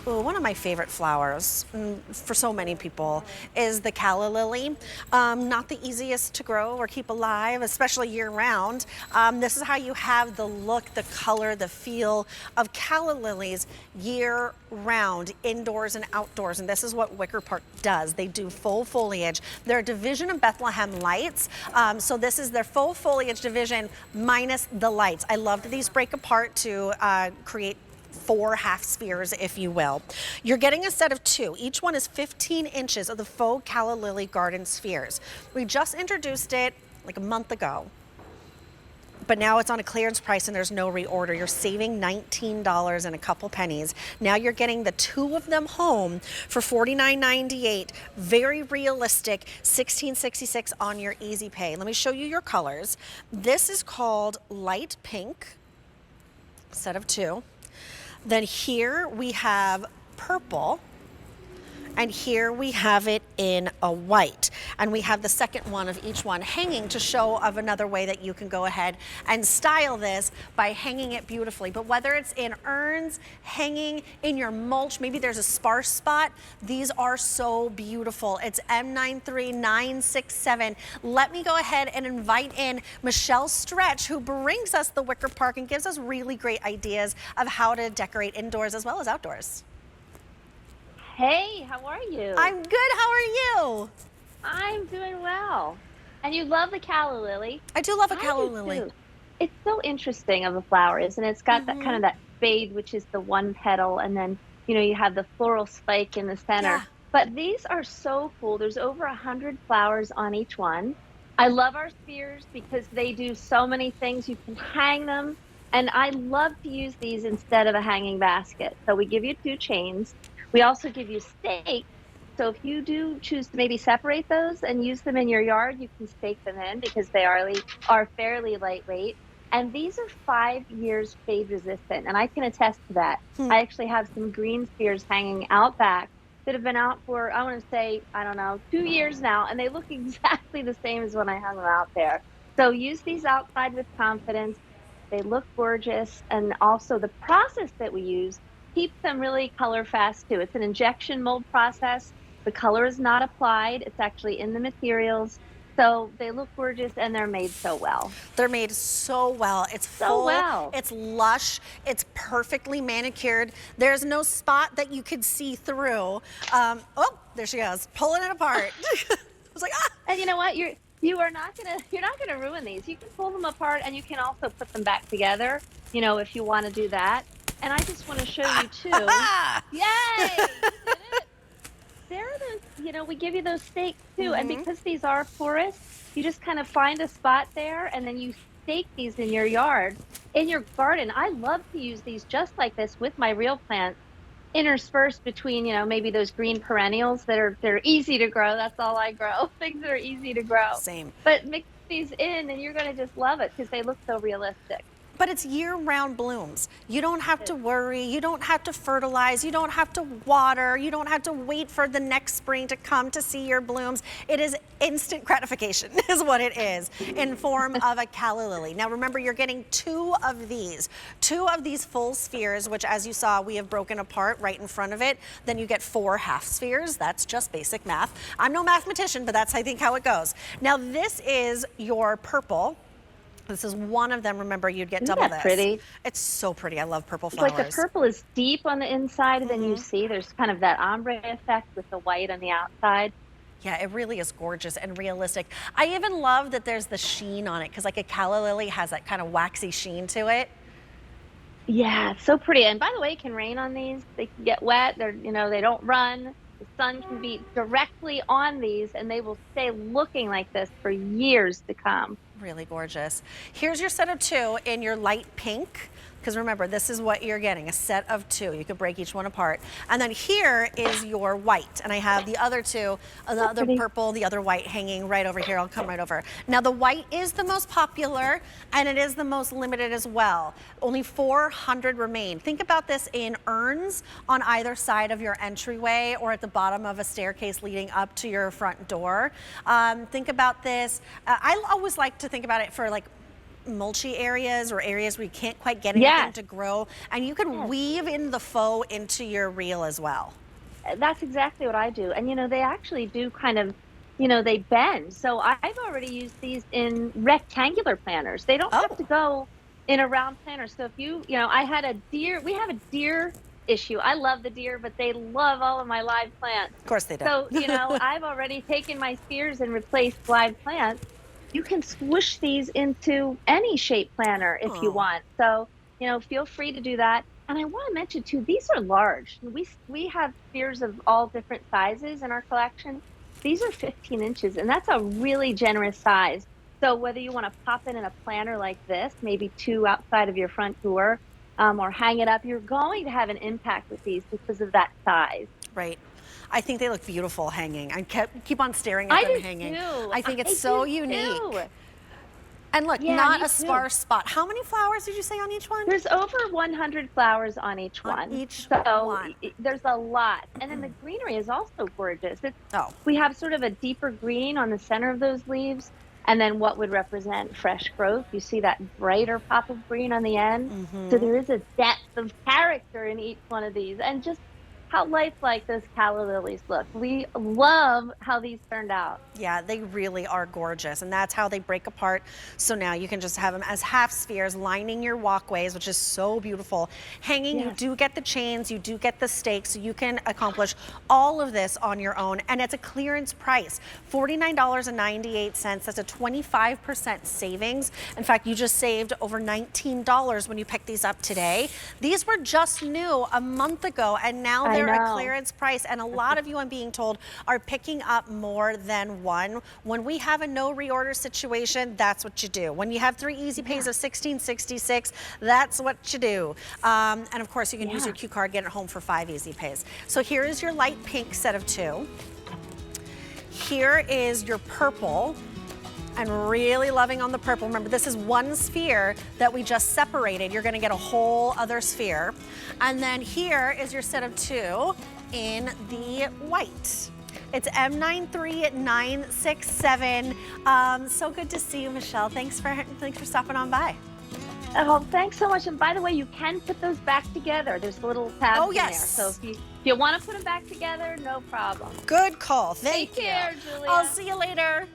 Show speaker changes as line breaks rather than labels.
Ooh, one of my favorite flowers for so many people is the calla lily. Not the easiest to grow or keep alive, especially year round. This is how you have the look, the color, the feel of calla lilies year round, indoors and outdoors. And this is what Wicker Park does. They do full foliage. They're a division of Bethlehem lights. So this is their full foliage division minus the lights. I love that these break apart to create 4 half spheres, if you will. You're getting a set of 2. Each one is 15 inches of the Faux Calla Lily Garden spheres. We just introduced it like a month ago, but now it's on a clearance price and there's no reorder. You're saving $19 and a couple pennies. Now you're getting the 2 of them home for $49.98. Very realistic, $16.66 on your Easy Pay. Let me show you your colors. This is called light pink, set of 2. Then here we have purple, and here we have it in a white. And we have the second one of each one hanging to show of another way that you can go ahead and style this by hanging it beautifully. But whether it's in urns, hanging in your mulch, maybe there's a sparse spot, these are so beautiful. It's M93967. Let me go ahead and invite in Michelle Stretch, who brings us the Wicker Park and gives us really great ideas of how to decorate indoors as well as outdoors.
Hey, how are you?
I'm good, how are you?
I'm doing well. And you love the calla lily.
I do love a
I
calla
do
lily.
too. It's so interesting of a flower, isn't it? It's got that kind of that fade, which is the one petal, and then you have the floral spike in the center.
Yeah.
But these are so cool. There's over 100 flowers on each one. I love our spheres because they do so many things. You can hang them, and I love to use these instead of a hanging basket. So we give you 2 chains. We also give you stakes. So if you do choose to maybe separate those and use them in your yard, you can stake them in because they are fairly lightweight. And these are 5 years fade resistant, and I can attest to that. I actually have some green spheres hanging out back that have been out for, I want to say, I don't know, 2 years now, and they look exactly the same as when I hung them out there. So use these outside with confidence. They look gorgeous, and also the process that we use keeps them really color fast too. It's an injection mold process. The color is not applied. It's actually in the materials. So they look gorgeous and they're made so well.
They're made so well. It's full, it's lush, it's perfectly manicured. There's no spot that you could see through. Oh, there she goes, pulling it apart. I was like, ah!
And you know what? You're not gonna ruin these. You can pull them apart and you can also put them back together, if you want to do that. And I just want to show you too. Yay! You did it. There are those, we give you those stakes too. And because these are porous, you just kind of find a spot there and then you stake these in your yard, in your garden. I love to use these just like this with my real plants, interspersed between, maybe those green perennials they're easy to grow. That's all I grow. Things that are easy to grow.
Same.
But mix these in and you're going to just love it because they look so realistic.
But it's year-round blooms. You don't have to worry, you don't have to fertilize, you don't have to water, you don't have to wait for the next spring to come to see your blooms. It is instant gratification is what it is in form of a calla lily. Now remember, you're getting 2 of these full spheres, which as you saw, we have broken apart right in front of it. Then you get 4 half spheres. That's just basic math. I'm no mathematician, but that's I think how it goes. Now this is your purple. This is one of them. Remember, you'd get double this.
Pretty?
It's so pretty. I love purple flowers.
Like the purple is deep on the inside, and then you see there's kind of that ombre effect with the white on the outside.
Yeah, it really is gorgeous and realistic. I even love that there's the sheen on it because like a calla lily has that kind of waxy sheen to it.
Yeah, it's so pretty. And by the way, it can rain on these. They can get wet. They're, they don't run. The sun can be directly on these, and they will stay looking like this for years to come.
Really gorgeous. Here's your set of 2 in your light pink. Because remember, this is what you're getting, a set of 2. You could break each one apart. And then here is your white. And I have the other 2, the other purple, the other white hanging right over here. I'll come right over. Now the white is the most popular and it is the most limited as well. Only 400 remain. Think about this in urns on either side of your entryway or at the bottom of a staircase leading up to your front door. Think about this. I always like to think about it for like mulchy areas or areas where you can't quite get anything to grow, and you can weave in the faux into your reel as well.
That's exactly what I do. And they actually do kind of, they bend. So I've already used these in rectangular planters. They don't have
Oh,
to go in a round planter. So if I had a deer, we have a deer issue. I love the deer, but they love all of my live plants.
of course they do.
So, I've already taken my spears and replaced live plants. You can squish these into any shape planter if you
Oh,
want. So, feel free to do that. And I want to mention too, these are large. We have spears of all different sizes in our collection. These are 15 inches, and that's a really generous size. So whether you want to pop it in a planter like this, maybe two outside of your front door, or hang it up, you're going to have an impact with these because of that size.
right. I think they look beautiful hanging. I keep on staring at
I
them
do
hanging.
too.
I think
I
it's so
do
unique.
too.
And look,
Yeah,
not
me
a
too.
sparse spot. How many flowers did you say on each one?
There's over 100 flowers on each
On
one.
each
So
one.
there's a lot. And then the greenery is also gorgeous.
Oh,
We have sort of a deeper green on the center of those leaves, and then what would represent fresh growth. You see that brighter pop of green on the end. So there is a depth of character in each one of these, and just how lifelike those calla lilies look. We love how these turned out.
yeah, they really are gorgeous, and that's how they break apart. So now you can just have them as half spheres lining your walkways, which is so beautiful. Hanging, you
Yes.
do get the chains, you do get the stakes, so you can accomplish all of this on your own, and it's a clearance price, $49.98. That's a 25% savings. In fact, you just saved over $19 when you picked these up today. These were just new a month ago, and now
I
they're a
know.
clearance price, and a lot of you, I'm being told, are picking up more than one. When we have a no reorder situation, that's what you do. When you have 3 easy pays of $16.66, that's what you do. And of course, you can use your Q card, get it home for 5 easy pays. So here is your light pink set of 2. Here is your purple. And really loving on the purple. Remember, this is one sphere that we just separated. You're gonna get a whole other sphere. And then here is your set of 2 in the white. It's M93967. So good to see you, Michelle. Thanks for stopping on by.
Oh, thanks so much. And by the way, you can put those back together. There's little tabs in there. So if you want to put them back together, no problem.
Good call. Thank you.
Take care, Julia.
I'll see you later.